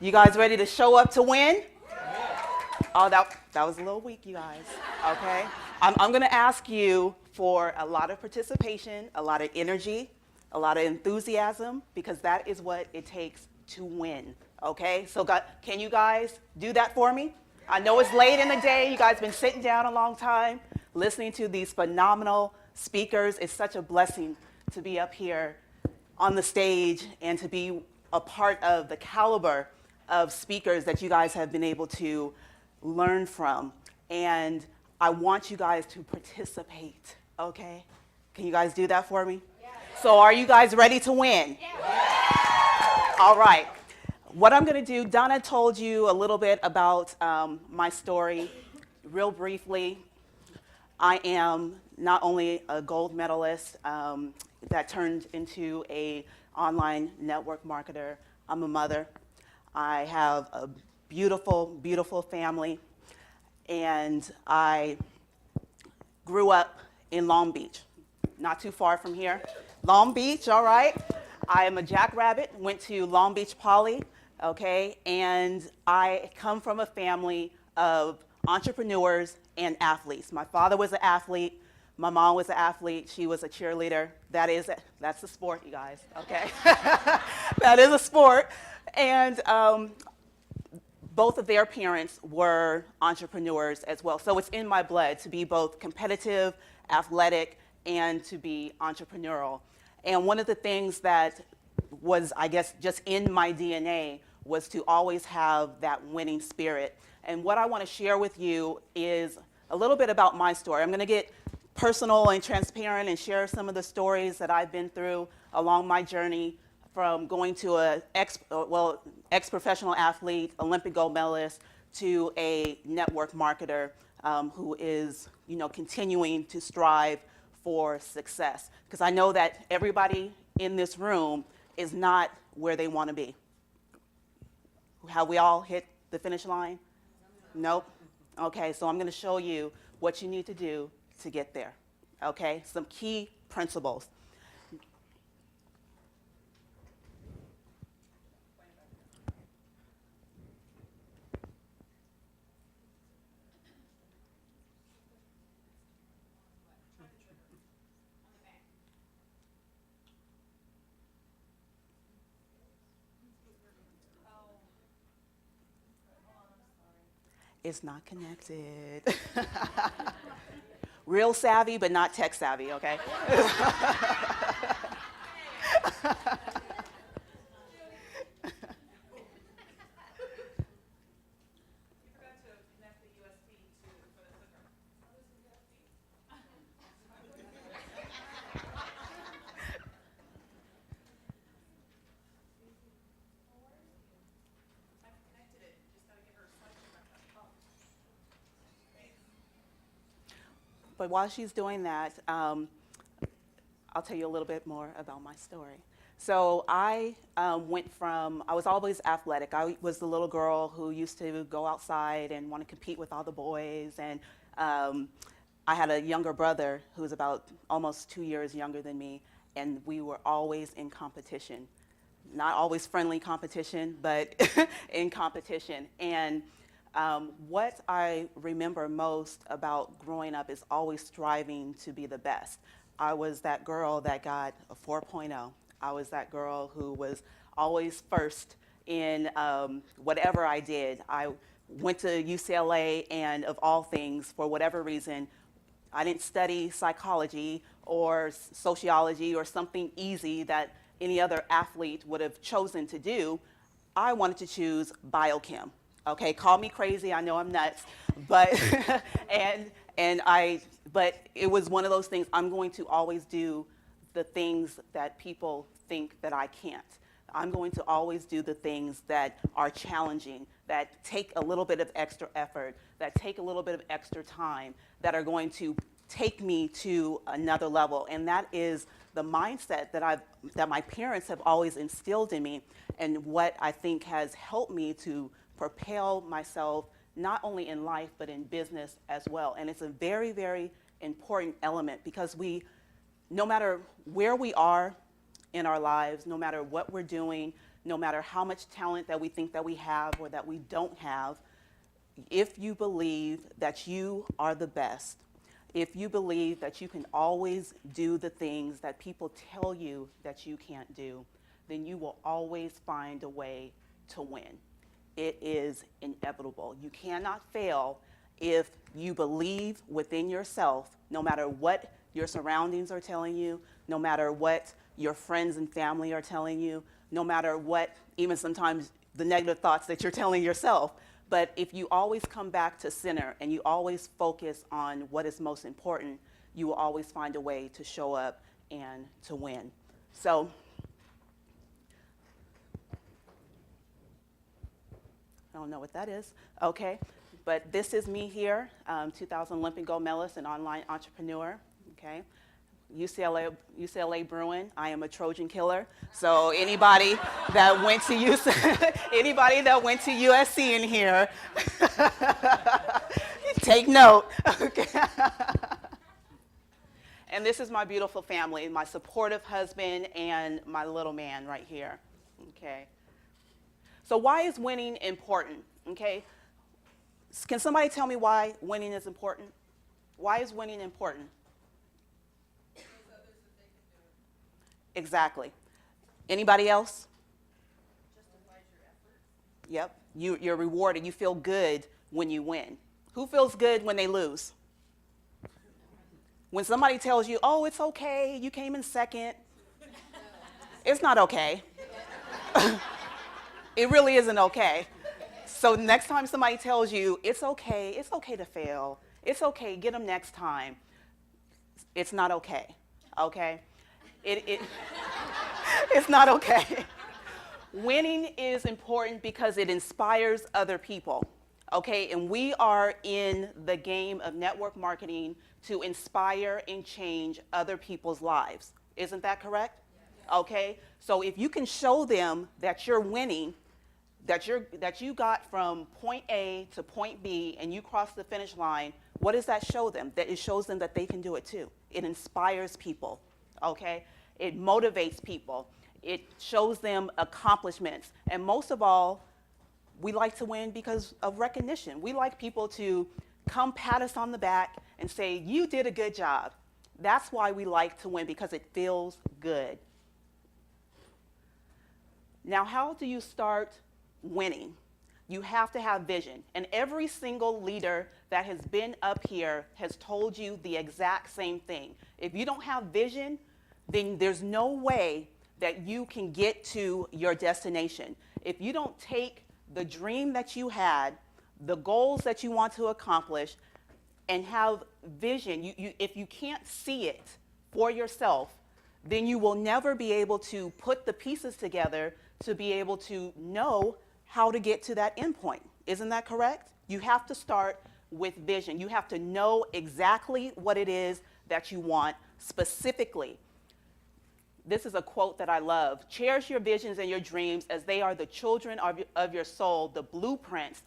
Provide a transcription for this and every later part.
You guys ready to show up to win? Oh, that was a little weak, you guys. Okay. I'm going to ask you for a lot of participation, a lot of energy, a lot of enthusiasm, because that is what it takes to win. Okay. So, can you guys do that for me? I know it's late in the day. You guys have been sitting down a long time, listening to these phenomenal speakers. It's such a blessing to be up here on the stage and to be a part of the caliber of speakers that you guys have been able to learn from. And I want you guys to participate, okay? Can you guys do that for me? Yeah. So are you guys ready to win? Yeah. All right. What I'm going to do, Donna told you a little bit about my story. Real briefly, I am not only a gold medalist that turned into an online network marketer, I'm a mother. I have a beautiful, beautiful family, and I grew up in Long Beach, not too far from here. Long Beach, all right. I am a jackrabbit, went to Long Beach Poly, okay, and I come from a family of entrepreneurs and athletes. My father was an athlete. My mom was an athlete. She was a cheerleader. That's a sport, you guys, okay? That is a sport. And both of their parents were entrepreneurs as well. So it's in my blood to be both competitive, athletic, and to be entrepreneurial. And one of the things that was, I guess, just in my DNA was to always have that winning spirit. And what I want to share with you is a little bit about my story. I'm going to get personal and transparent and share some of the stories that I've been through along my journey from going to an ex-professional athlete, Olympic gold medalist, to a network marketer who is, continuing to strive for success. Because I know that everybody in this room is not where they want to be. Have we all hit the finish line? Nope. Okay, so I'm going to show you what you need to do to get there. Okay, some key principles. It's not connected. Real savvy, but not tech savvy, okay? But while she's doing that, I'll tell you a little bit more about my story. So I I was always athletic. I was the little girl who used to go outside and want to compete with all the boys. And I had a younger brother who was about almost 2 years younger than me, and we were always in competition. Not always friendly competition, but in competition. And what I remember most about growing up is always striving to be the best. I was that girl that got a 4.0. I was that girl who was always first in whatever I did. I went to UCLA, and of all things, for whatever reason, I didn't study psychology or sociology or something easy that any other athlete would have chosen to do. I wanted to choose biochem. Okay, call me crazy, I know I'm nuts, but but it was one of those things. I'm going to always do the things that people think that I can't. I'm going to always do the things that are challenging, that take a little bit of extra effort, that take a little bit of extra time, that are going to take me to another level. And that is the mindset that my parents have always instilled in me, and what I think has helped me to propel myself not only in life but in business as well. And it's a very, very important element, because no matter where we are in our lives, no matter what we're doing, no matter how much talent that we think that we have or that we don't have, if you believe that you are the best, if you believe that you can always do the things that people tell you that you can't do, then you will always find a way to win. It is inevitable. You cannot fail if you believe within yourself, no matter what your surroundings are telling you, no matter what your friends and family are telling you, no matter what, even sometimes the negative thoughts that you're telling yourself. But if you always come back to center and you always focus on what is most important, you will always find a way to show up and to win. So, I don't know what that is. Okay. But this is me here, 2000 Olympic gold medalist and online entrepreneur. Okay. UCLA Bruin. I am a Trojan killer. So anybody that went to anybody that went to USC in here, take note. Okay. And this is my beautiful family, my supportive husband and my little man right here. Okay. So why is winning important? Okay. Can somebody tell me why winning is important? Why is winning important? Exactly. Anybody else? Justifies your effort. Yep. You're rewarded. You feel good when you win. Who feels good when they lose? When somebody tells you, oh, it's okay, you came in second. It's not okay. It really isn't okay. So next time somebody tells you, it's okay to fail, it's okay, get them next time, it's not okay, okay? It's not okay. Winning is important because it inspires other people, okay? And we are in the game of network marketing to inspire and change other people's lives. Isn't that correct? Okay? So if you can show them that you're winning, that you got from point A to point B and you crossed the finish line, what does that show them? That it shows them that they can do it too. It inspires people, okay? It motivates people. It shows them accomplishments. And most of all, we like to win because of recognition. We like people to come pat us on the back and say, you did a good job. That's why we like to win, because it feels good. Now, how do you start winning? You have to have vision. And every single leader that has been up here has told you the exact same thing. If you don't have vision, then there's no way that you can get to your destination. If you don't take the dream that you had, the goals that you want to accomplish, and have vision, if you can't see it for yourself, then you will never be able to put the pieces together to be able to know how to get to that endpoint. Isn't that correct? You have to start with vision. You have to know exactly what it is that you want specifically. This is a quote that I love. Cherish your visions and your dreams as they are the children of your soul, the blueprints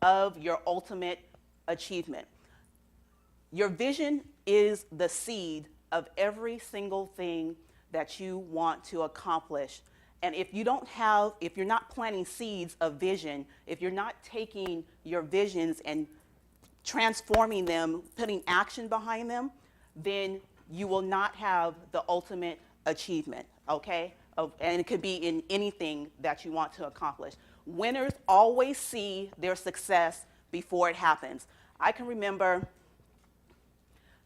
of your ultimate achievement. Your vision is the seed of every single thing that you want to accomplish. And if you're not planting seeds of vision, if you're not taking your visions and transforming them, putting action behind them, then you will not have the ultimate achievement, okay? And it could be in anything that you want to accomplish. Winners always see their success before it happens. I can remember,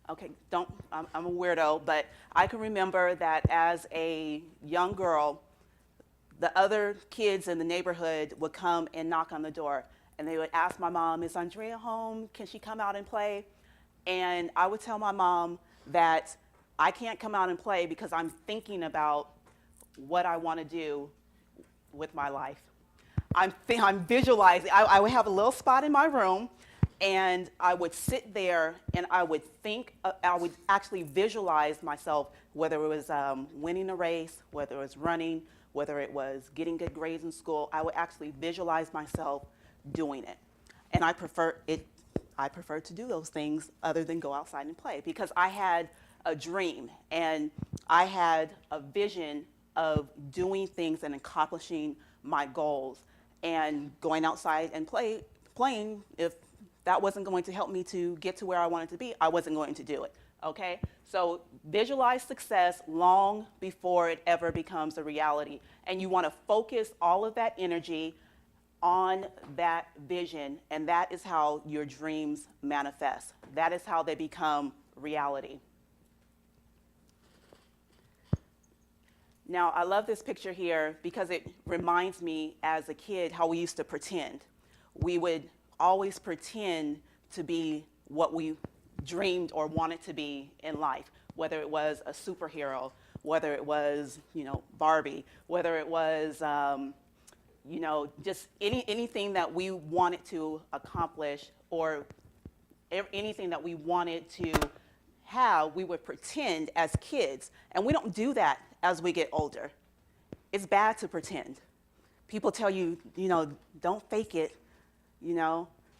okay, I'm a weirdo, but I can remember that as a young girl, the other kids in the neighborhood would come and knock on the door, and they would ask my mom, is Andrea home? Can she come out and play? And I would tell my mom that I can't come out and play because I'm thinking about what I want to do with my life. I'm visualizing. I would have a little spot in my room, and I would sit there and I would think, I would actually visualize myself, whether it was winning a race, whether it was running, whether it was getting good grades in school. I would actually visualize myself doing it. And I prefer to do those things other than go outside and play, because I had a dream and I had a vision of doing things and accomplishing my goals, and going outside and playing, if that wasn't going to help me to get to where I wanted to be, I wasn't going to do it, okay? So visualize success long before it ever becomes a reality. And you want to focus all of that energy on that vision, and that is how your dreams manifest. That is how they become reality. Now, I love this picture here because it reminds me as a kid how we used to pretend. We would always pretend to be what we dreamed or wanted to be in life, whether it was a superhero, whether it was, Barbie, whether it was, just anything that we wanted to accomplish, or anything that we wanted to have, we would pretend as kids. And we don't do that as we get older. It's bad to pretend. People tell you, don't fake it,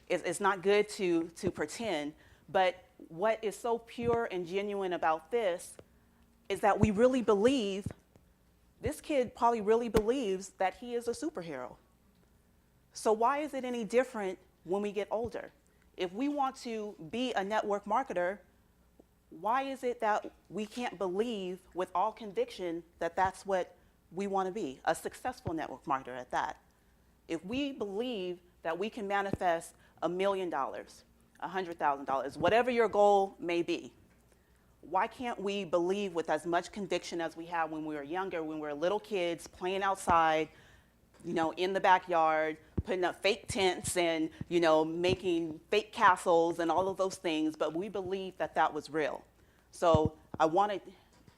It's not good to pretend. But what is so pure and genuine about this is that we really believe, this kid probably really believes that he is a superhero. So why is it any different when we get older? If we want to be a network marketer, why is it that we can't believe with all conviction that that's what we want to be, a successful network marketer at that? If we believe that we can manifest $1 million, $100,000, whatever your goal may be, why can't we believe with as much conviction as we had when we were younger, when we were little kids playing outside, in the backyard, putting up fake tents and, making fake castles and all of those things, but we believed that that was real. So I want to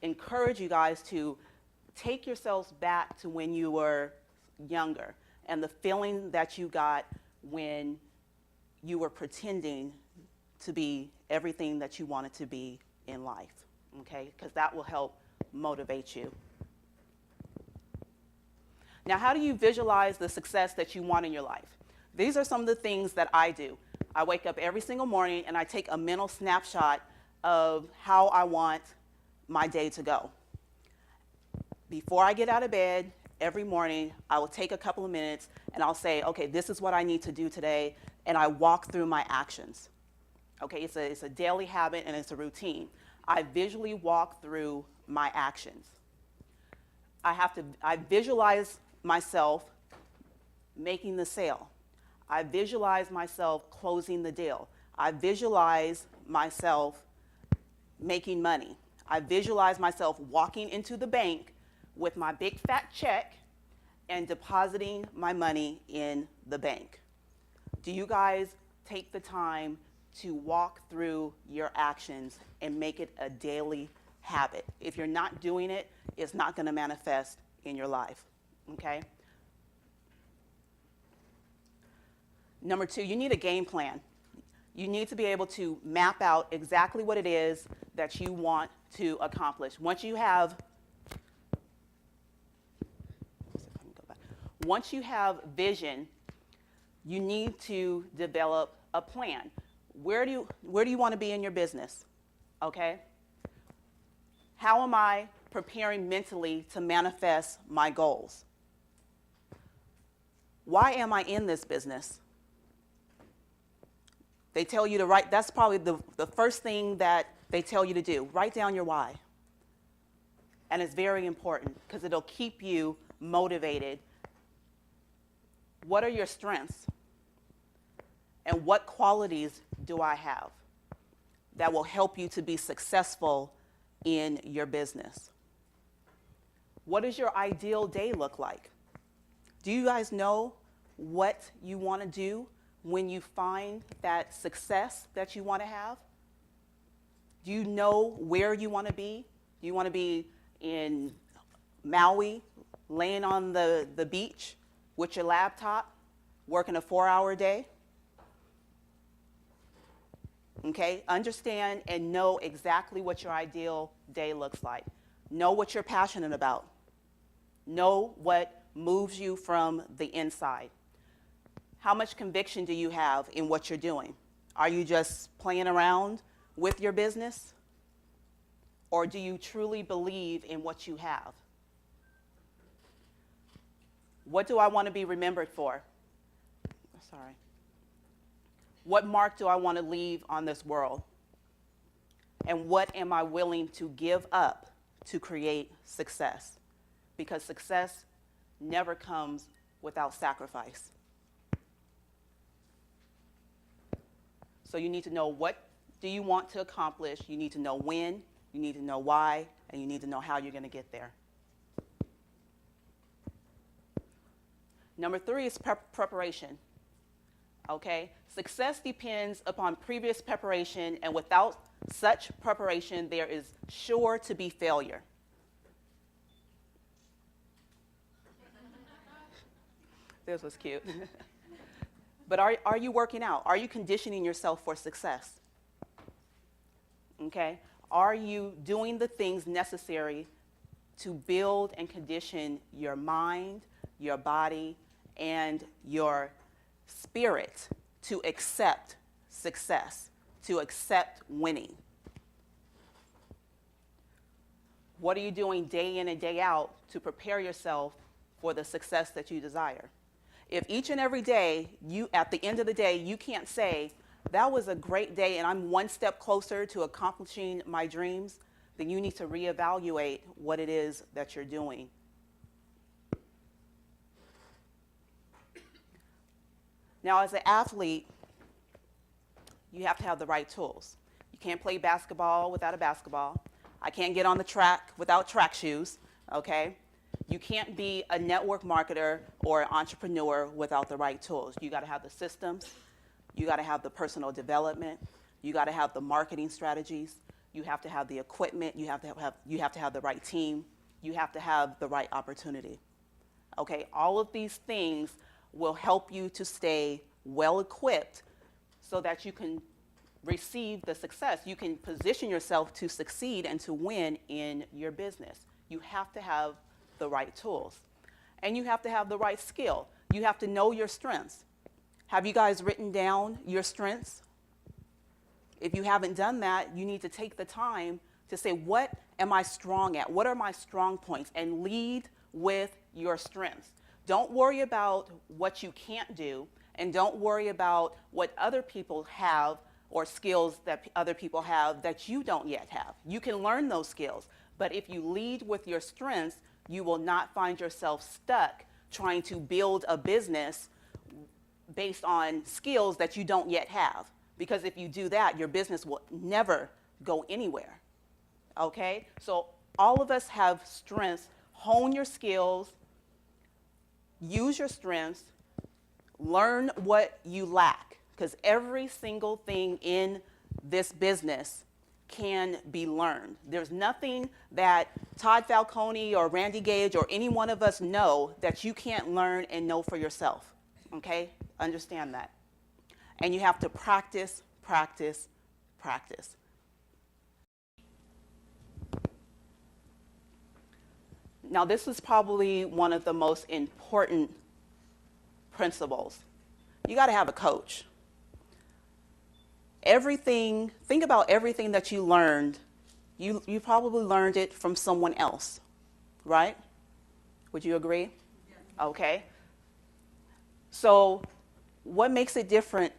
encourage you guys to take yourselves back to when you were younger and the feeling that you got when you were pretending to be everything that you wanted to be in life, okay? Because that will help motivate you. Now, how do you visualize the success that you want in your life? These are some of the things that I do. I wake up every single morning and I take a mental snapshot of how I want my day to go. Before I get out of bed every morning, I will take a couple of minutes and I'll say, okay, this is what I need to do today, and I walk through my actions. Okay, it's a daily habit and it's a routine. I visually walk through my actions. I visualize myself making the sale. I visualize myself closing the deal. I visualize myself making money. I visualize myself walking into the bank with my big fat check and depositing my money in the bank. Do you guys take the time to walk through your actions and make it a daily habit? If you're not doing it, it's not going to manifest in your life, okay? Number 2, you need a game plan. You need to be able to map out exactly what it is that you want to accomplish. Once you have vision, you need to develop a plan. Where do you want to be in your business? Okay? How am I preparing mentally to manifest my goals? Why am I in this business? They tell you to write, that's probably the first thing that they tell you to do. Write down your why. And it's very important because it'll keep you motivated. What are your strengths? And what qualities do I have that will help you to be successful in your business? What does your ideal day look like? Do you guys know what you want to do when you find that success that you want to have? Do you know where you want to be? Do you want to be in Maui, laying on the beach with your laptop, working a 4-hour day? Okay, understand and know exactly what your ideal day looks like. Know what you're passionate about. Know what moves you from the inside. How much conviction do you have in what you're doing? Are you just playing around with your business? Or do you truly believe in what you have? What do I want to be remembered for? Sorry. What mark do I want to leave on this world? And what am I willing to give up to create success? Because success never comes without sacrifice. So you need to know what do you want to accomplish, you need to know when, you need to know why, and you need to know how you're going to get there. Number 3 is preparation. Okay? Success depends upon previous preparation, and without such preparation, there is sure to be failure. This was cute. But are you working out? Are you conditioning yourself for success? Okay? Are you doing the things necessary to build and condition your mind, your body, and your spirit to accept success, to accept winning? What are you doing day in and day out to prepare yourself for the success that you desire? If each and every day, at the end of the day, you can't say, that was a great day and I'm one step closer to accomplishing my dreams, then you need to reevaluate what it is that you're doing. Now, as an athlete, you have to have the right tools. You can't play basketball without a basketball. I can't get on the track without track shoes, okay? You can't be a network marketer or an entrepreneur without the right tools. You got to have the systems. You got to have the personal development. You got to have the marketing strategies. You have to have the equipment. You have to have the right team. You have to have the right opportunity. Okay, all of these things will help you to stay well equipped so that you can receive the success. You can position yourself to succeed and to win in your business. You have to have the right tools. And you have to have the right skill. You have to know your strengths. Have you guys written down your strengths? If you haven't done that, you need to take the time to say, what am I strong at? What are my strong points? And lead with your strengths. Don't worry about what you can't do, and don't worry about what other people have or skills that other people have that you don't yet have. You can learn those skills, but if you lead with your strengths, you will not find yourself stuck trying to build a business based on skills that you don't yet have. Because if you do that, your business will never go anywhere. Okay? So all of us have strengths. Hone your skills. Use your strengths. Learn what you lack. Because every single thing in this business can be learned. There's nothing that Todd Falcone or Randy Gage or any one of us know that you can't learn and know for yourself. Okay? Understand that. And you have to practice, practice, practice. Now, this is probably one of the most important principles. You got to have a coach. Think about everything that you learned. You probably learned it from someone else, right? Would you agree? Yeah. Okay. So what makes it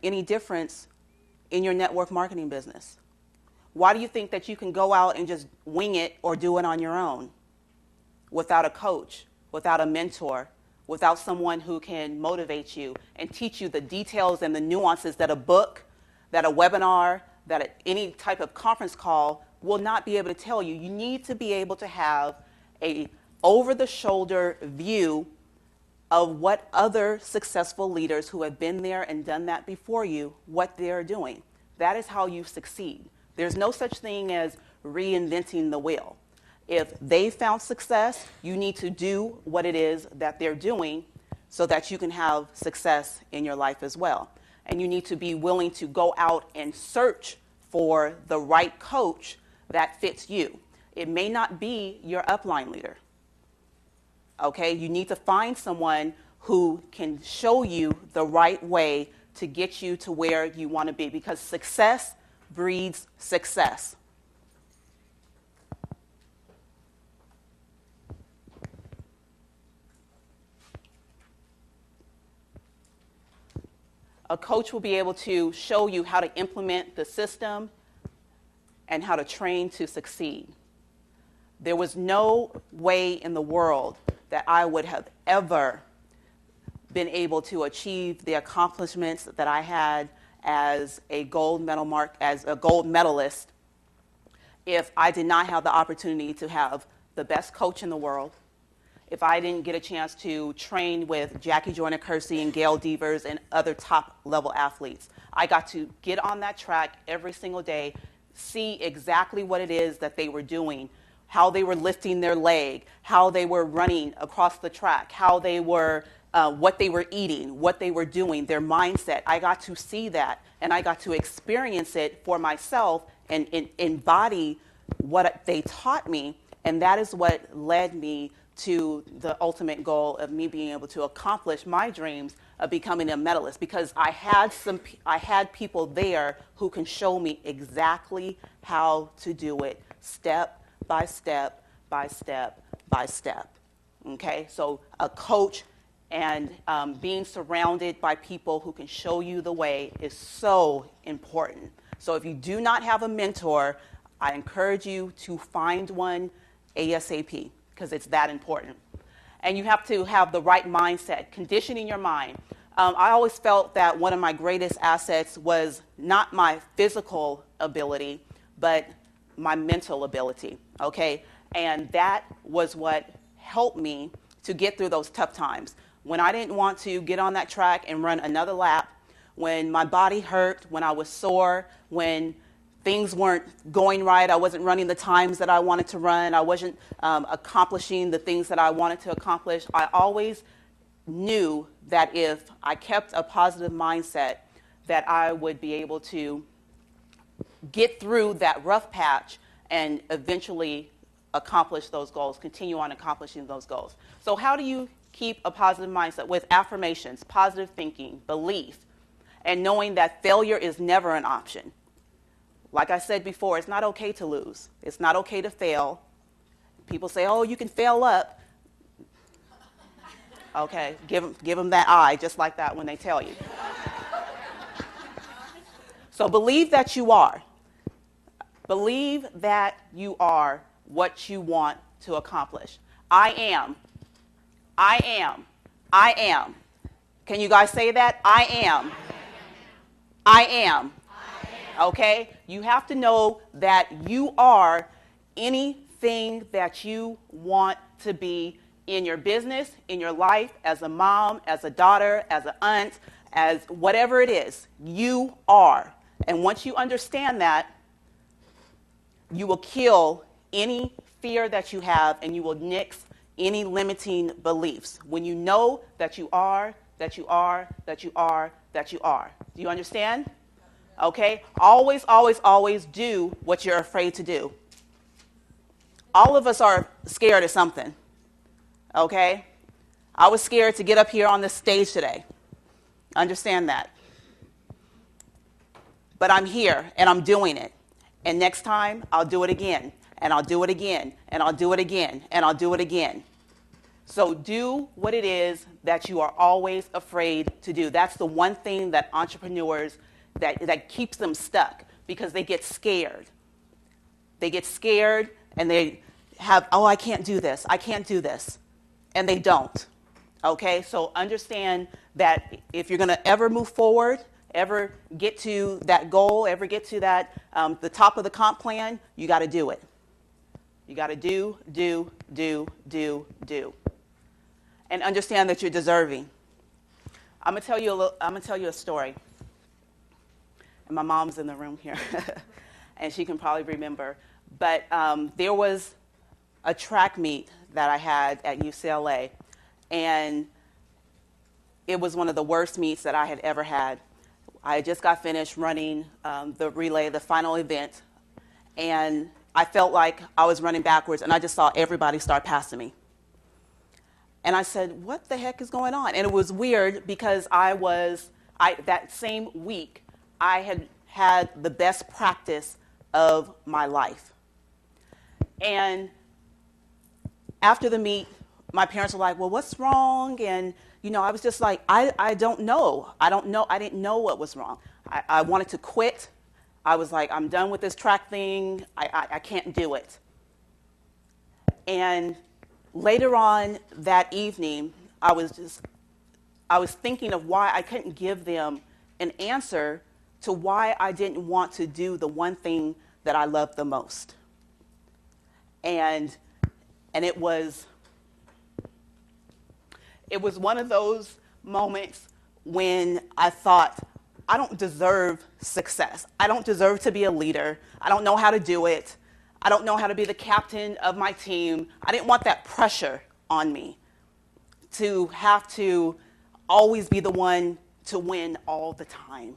any difference in your network marketing business? Why do you think that you can go out and just wing it or do it on your own without a coach, without a mentor, without someone who can motivate you and teach you the details and the nuances that a book, that a webinar, that any type of conference call will not be able to tell you? You need to be able to have a over-the-shoulder view of what other successful leaders who have been there and done that before you, what they're doing. That is how you succeed. There's no such thing as reinventing the wheel. If they found success, you need to do what it is that they're doing so that you can have success in your life as well. And you need to be willing to go out and search for the right coach that fits you. It may not be your upline leader. Okay, you need to find someone who can show you the right way to get you to where you want to be, because success breeds success. A coach will be able to show you how to implement the system and how to train to succeed. There was no way in the world that I would have ever been able to achieve the accomplishments that I had as a gold medalist if I did not have the opportunity to have the best coach in the world, if I didn't get a chance to train with Jackie Joyner-Kersee and Gail Devers and other top level athletes. I got to get on that track every single day, see exactly what it is that they were doing, how they were lifting their leg, how they were running across the track, how they were, what they were eating, what they were doing, their mindset. I got to see that, and I got to experience it for myself and embody what they taught me, and that is what led me to the ultimate goal of me being able to accomplish my dreams of becoming a medalist, because I had people there who can show me exactly how to do it, step by step by step by step. Okay, so a coach and being surrounded by people who can show you the way is so important. So if you do not have a mentor, I encourage you to find one ASAP, because it's that important. And you have to have the right mindset, conditioning your mind. I always felt that one of my greatest assets was not my physical ability, but my mental ability, okay? And that was what helped me to get through those tough times. When I didn't want to get on that track and run another lap, when my body hurt, when I was sore, when things weren't going right, I wasn't running the times that I wanted to run, I wasn't accomplishing the things that I wanted to accomplish, I always knew that if I kept a positive mindset, that I would be able to get through that rough patch and eventually accomplish those goals, continue on accomplishing those goals. So how do you keep a positive mindset? With affirmations, positive thinking, belief, and knowing that failure is never an option. Like I said before, it's not okay to lose. It's not okay to fail. People say, oh, you can fail up. Okay, give them that eye just like that when they tell you. So believe that you are. Believe that you are what you want to accomplish. I am. I am. I am. Can you guys say that? I am. I am. Okay? You have to know that you are anything that you want to be in your business, in your life, as a mom, as a daughter, as an aunt, as whatever it is. You are. And once you understand that, you will kill any fear that you have, and you will nix any limiting beliefs. When you know that you are, that you are, that you are, that you are. Do you understand? Okay? Always, always, always do what you're afraid to do. All of us are scared of something. Okay? I was scared to get up here on this stage today. Understand that. But I'm here, and I'm doing it. And next time, I'll do it again, and I'll do it again, and I'll do it again, and I'll do it again. So do what it is that you are always afraid to do. That's the one thing that entrepreneurs, that keeps them stuck, because they get scared. They get scared, and they have, oh, I can't do this. I can't do this. And they don't. Okay? So understand that if you're going to ever move forward, ever get to that goal, ever get to that, the top of the comp plan, you got to do it. You got to do. And understand that you're deserving. I'm gonna tell you a story. And my mom's in the room here, and she can probably remember. But there was a track meet that I had at UCLA, and it was one of the worst meets that I had ever had. I just got finished running the relay, the final event, and I felt like I was running backwards, and I just saw everybody start passing me. And I said, what the heck is going on? And it was weird, because that same week, I had had the best practice of my life. And after the meet, my parents were like, well, what's wrong? And, I was just like, I don't know. I don't know. I didn't know what was wrong. I wanted to quit. I was like, I'm done with this track thing. I can't do it. And later on that evening, I was thinking of why I couldn't give them an answer to why I didn't want to do the one thing that I loved the most. And it was one of those moments when I thought, I don't deserve success. I don't deserve to be a leader. I don't know how to do it. I don't know how to be the captain of my team. I didn't want that pressure on me to have to always be the one to win all the time.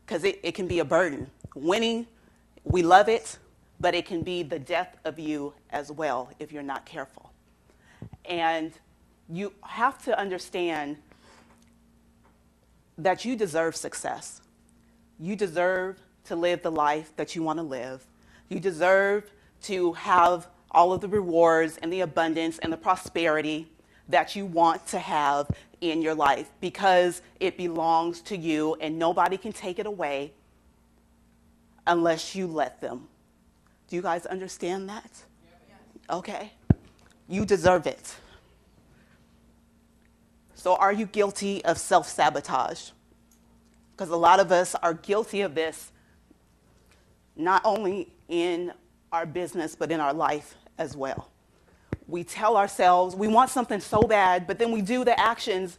Because it can be a burden. Winning, we love it, but it can be the death of you as well if you're not careful. And you have to understand that you deserve success. You deserve to live the life that you want to live. You deserve to have all of the rewards and the abundance and the prosperity that you want to have in your life because it belongs to you and nobody can take it away unless you let them. Do you guys understand that? Okay. You deserve it. So are you guilty of self-sabotage? Because a lot of us are guilty of this, not only in our business, but in our life as well. We tell ourselves we want something so bad, but then we do the actions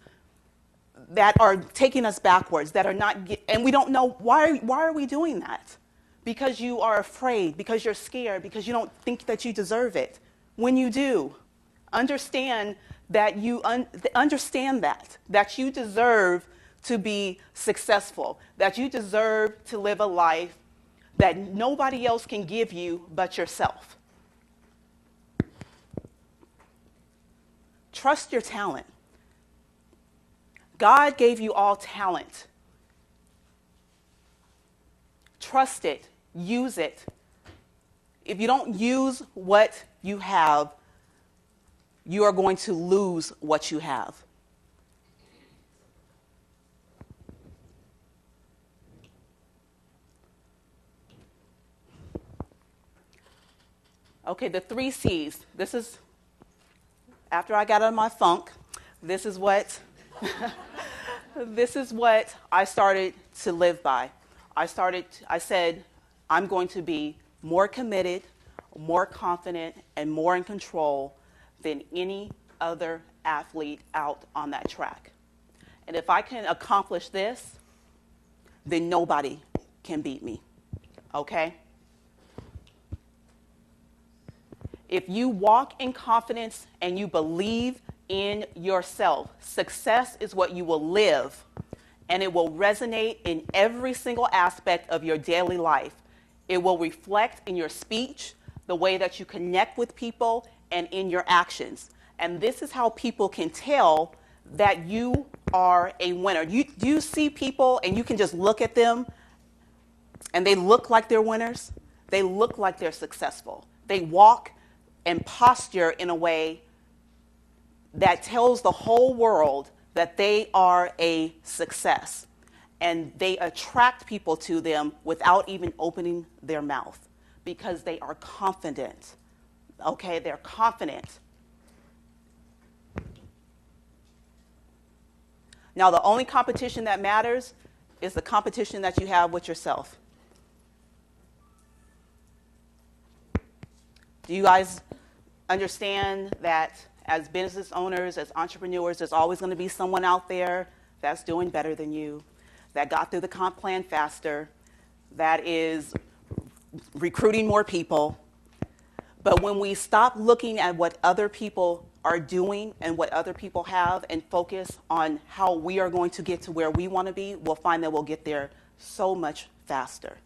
that are taking us backwards, that are not, and we don't know why are we doing that? Because you are afraid, because you're scared, because you don't think that you deserve it. When you do, understand that that you deserve to be successful, that you deserve to live a life that nobody else can give you but yourself. Trust your talent. God gave you all talent. Trust it. Use it. If you don't use what you have, you are going to lose what you have. Okay, the 3 C's. This is, after I got out of my funk, this is what I started to live by. I said, I'm going to be more committed, more confident, and more in control than any other athlete out on that track. And if I can accomplish this, then nobody can beat me, okay? If you walk in confidence and you believe in yourself, success is what you will live, and it will resonate in every single aspect of your daily life. It will reflect in your speech, the way that you connect with people, and in your actions. And this is how people can tell that you are a winner. Do you see people and you can just look at them and they look like they're winners? They look like they're successful. They walk and posture in a way that tells the whole world that they are a success. And they attract people to them without even opening their mouth because they are confident. Okay, they're confident. Now, the only competition that matters is the competition that you have with yourself. Do you guys understand that as business owners, as entrepreneurs, there's always going to be someone out there that's doing better than you, that got through the comp plan faster, that is recruiting more people. But when we stop looking at what other people are doing and what other people have and focus on how we are going to get to where we want to be, we'll find that we'll get there so much faster.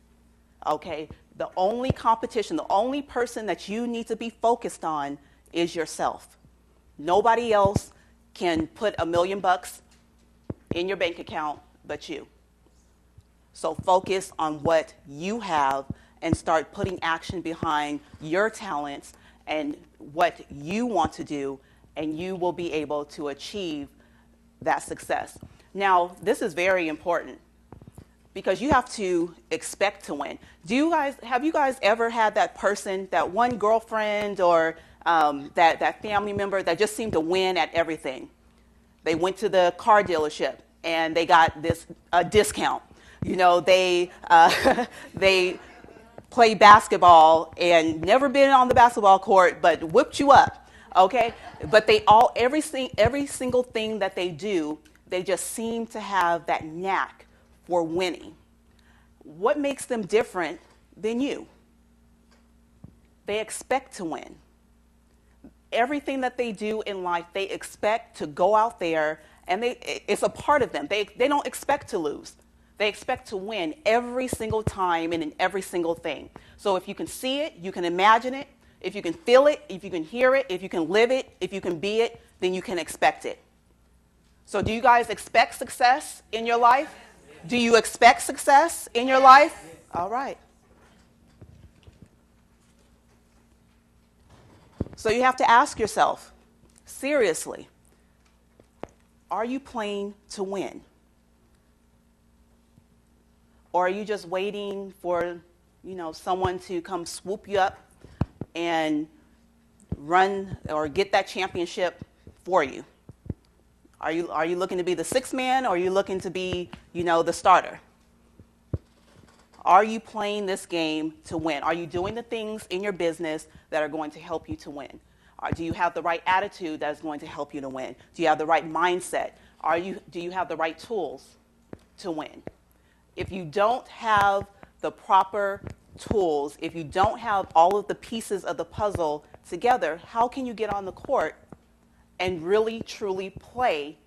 Okay? The only competition, the only person that you need to be focused on is yourself. Nobody else can put $1 million in your bank account but you. So focus on what you have and start putting action behind your talents and what you want to do and you will be able to achieve that success. Now, this is very important because you have to expect to win. Have you guys ever had that person, that one girlfriend or that family member that just seemed to win at everything? They went to the car dealership and they got a discount. You know, they they played basketball and never been on the basketball court, but whipped you up. Okay, but every single thing that they do, they just seem to have that knack for winning. What makes them different than you? They expect to win. Everything that they do in life, they expect to go out there, and it's a part of them. They don't expect to lose. They expect to win every single time and in every single thing. So if you can see it, you can imagine it. If you can feel it, if you can hear it, if you can live it, if you can be it, then you can expect it. So do you guys expect success in your life? Do you expect success in your life? All right. So you have to ask yourself, seriously, are you playing to win? Or are you just waiting for, someone to come swoop you up and run or get that championship for you? Are you looking to be the sixth man, or are you looking to be, the starter? Are you playing this game to win? Are you doing the things in your business that are going to help you to win? Do you have the right attitude that is going to help you to win? Do you have the right mindset? Do you have the right tools to win? If you don't have the proper tools, if you don't have all of the pieces of the puzzle together, how can you get on the court and really, truly play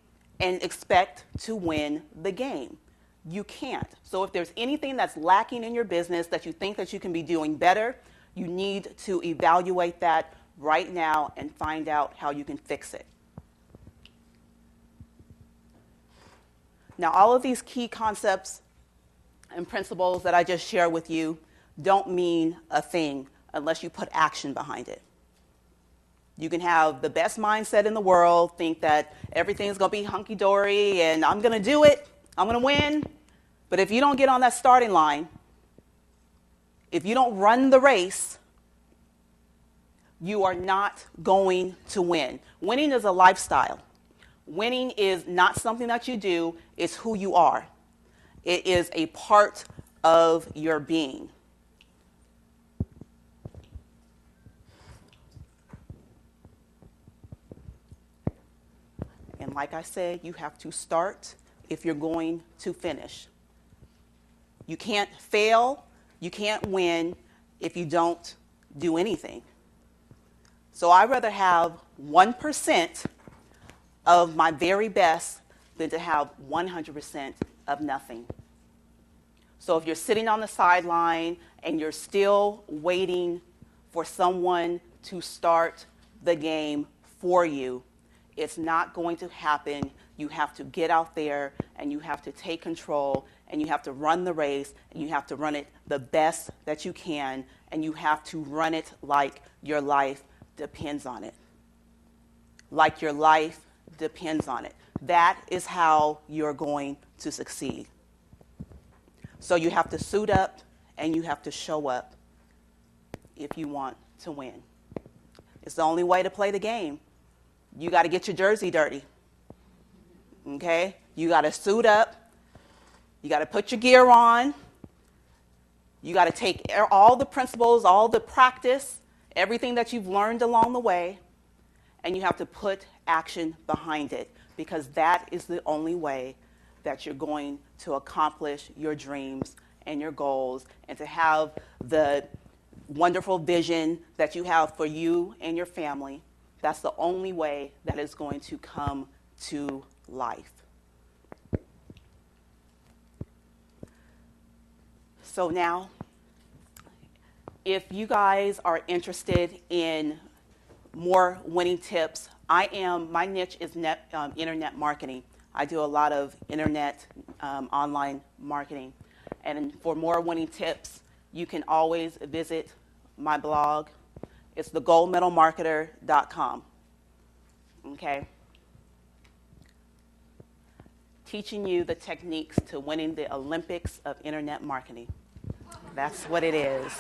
and expect to win the game? You can't. So if there's anything that's lacking in your business that you think that you can be doing better, you need to evaluate that right now and find out how you can fix it. Now, all of these key concepts and principles that I just shared with you don't mean a thing unless you put action behind it. You can have the best mindset in the world, think that everything's going to be hunky-dory and I'm going to do it, I'm going to win. But if you don't get on that starting line, if you don't run the race, you are not going to win. Winning is a lifestyle. Winning is not something that you do, it's who you are. It is a part of your being. And like I said, you have to start if you're going to finish. You can't fail, you can't win if you don't do anything. So I'd rather have 1% of my very best than to have 100% of nothing. So if you're sitting on the sideline and you're still waiting for someone to start the game for you, it's not going to happen. You have to get out there and you have to take control and you have to run the race and you have to run it the best that you can and you have to run it like your life depends on it. Like your life depends on it. That is how you're going to succeed. So you have to suit up and you have to show up if you want to win. It's the only way to play the game. You got to get your jersey dirty. Okay? You got to suit up. You got to put your gear on. You got to take all the principles, all the practice, everything that you've learned along the way, and you have to put action behind it, because that is the only way that you're going to accomplish your dreams and your goals and to have the wonderful vision that you have for you and your family. That's the only way that is going to come to life. So now, if you guys are interested in more winning tips, my niche is internet marketing. I do a lot of internet online marketing. And for more winning tips, you can always visit my blog. It's thegoldmedalmarketer.com. Okay? Teaching you the techniques to winning the Olympics of internet marketing. That's what it is.